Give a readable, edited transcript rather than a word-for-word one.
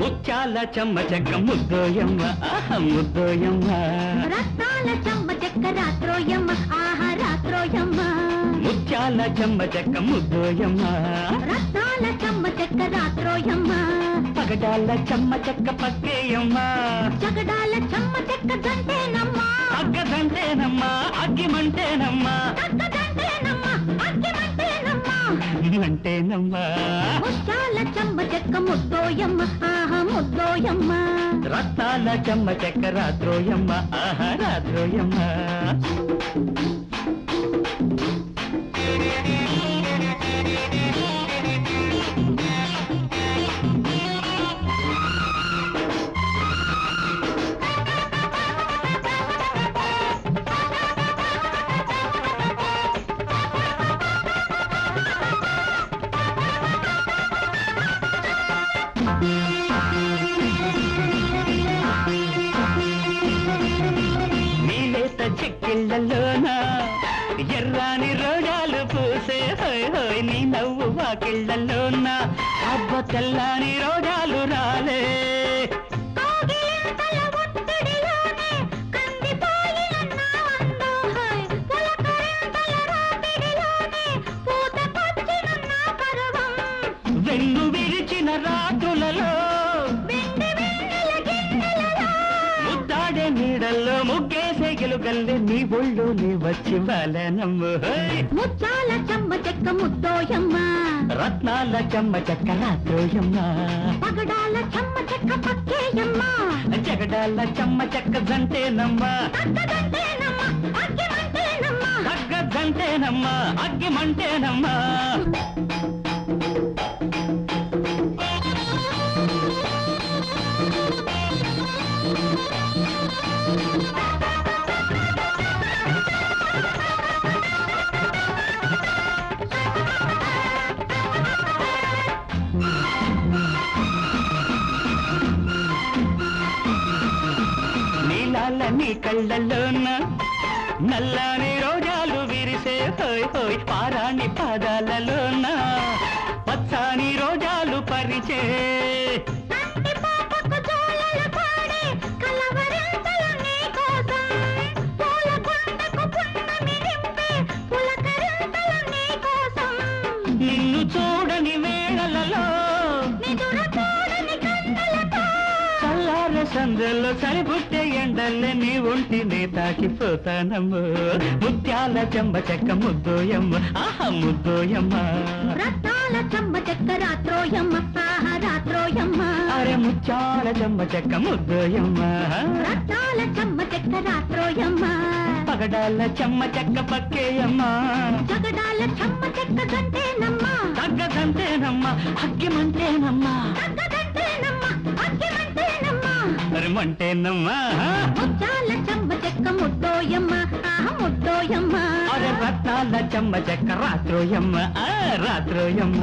ముత్యాల చెమ్మ చెక్క ముద్దోయమ్మ ఆహా ముద్దోయమ్మ, రత్నాల చెమ్మ చెక్క రాత్రోయమ్మ ఆహా రాత్రోయమ్మ, ముత్యాల చెమ్మ చెక్క ముద్దోయమ్మ, రత్నాల చెమ్మ చెక్క రాత్రోయమ్మ, పగడాల చెమ్మ చెక్క పక్కేయమ్మ, జగడాల చెమ్మ చెక్క జంటేనమ్మ, అగ్గదంటేనమ్మ అగ్గిమంటేనమ్మ, తగ్గదంటేనమ్మ అగ్గిమంటేనమ్మ, అంటేనమ్మ. ముత్యాల చెమ్మ చెక్క ముద్దోయమ్మ ఆహా ముద్దోయమ్మ, రత్నాల చెమ్మ చెక్క రాత్రోయమ్మ ఆహా రాత్రోయమ్మ. నీలేత చెక్కిళ్ళలోన ఎర్రాని రోజాలు పూసే హోయ్ హోయ్, నీ నవ్వు వాకిళ్ళలోన అబ్బ తెల్లాని రోజాలు రాలే. కోగిలింతల ఒత్తిడిలోనే కందిపోయిన నా అందం హోయ్, పులకరింతల రాపిడిలోనే పూతకొచ్చిన నా పర్వం, వెన్ను విరిచిన రాత్రులలో వెండి వెన్నెల గిన్నెలలో ముద్దాడే నీడల్లో ముగ్గేసే గెలుగల్లే నీ ఒళ్ళు నీ వచ్చి వాలనమ్ము హోయ్. ముత్యాల చెమ్మ చెక్క ముద్దోయమ్మ, రత్నాల చెమ్మ చెక్క రాత్రోయమ్మ, పగడాల చెమ్మ చెక్క పక్కేయమ్మ, జగడాల చెమ్మ చెక్క జంటేనమ్మ, తగ్గదంటేనమ్మ అగ్గిమంటేనమ్మ, తగ్గదంటేనమ్మ అగ్గిమంటేనమ్మ. నీలాల నీ కళ్ళల్లోన నల్లని రోజాలు విరిసే హోయ్ హోయ్, పారాణి పాదాలలోన పచ్చాని రోజాలు పరిచే. నంది పాపకు జోలలు పాడే కలవరింతలు నీ కోసం, పూల కొండకు పున్నమి నింపే పులకరింతలు నీ కోసం, నిన్ను చూడని వేళలలో నిదుర చూడని కన్నులతో చల్లార సందల్లో సరిపుట్టే ఎండల్లే నీ ఒంటినే తాకిపోతానమ్ము. ముత్యాల చెమ్మ చెక్క ముద్దోయమ్మ ఆహా ముద్దోయమ్మ, రత్నాల చెమ్మ చెక్క రాత్రోయమ్మ ఆహా రాత్రోయమ్మ, అరే ముత్యాల చెమ్మ చెక్క ముద్దోయమ్మ, రత్నాల చెమ్మ చెక్క రాత్రోయమ్మ, పగడాల చెమ్మ చెక్క పక్కేయమ్మ, జగడాల చెమ్మ చెక్క జంటేనమ్మ, తగ్గదంటేనమ్మ అగ్గిమంటేనమ్మ, తగ్గదంటేనమ్మ అగ్గిమంటేనమ్మ, అరే మంటేనమ్మ. ముత్యాల చెమ్మ చెక్క ముద్దోయమ్మ ఆహా ముద్దోయమ్మ, అరే రత్నాల చెమ్మ చెక్క రాత్రోయమ్మ రాత్రోయమ్మ.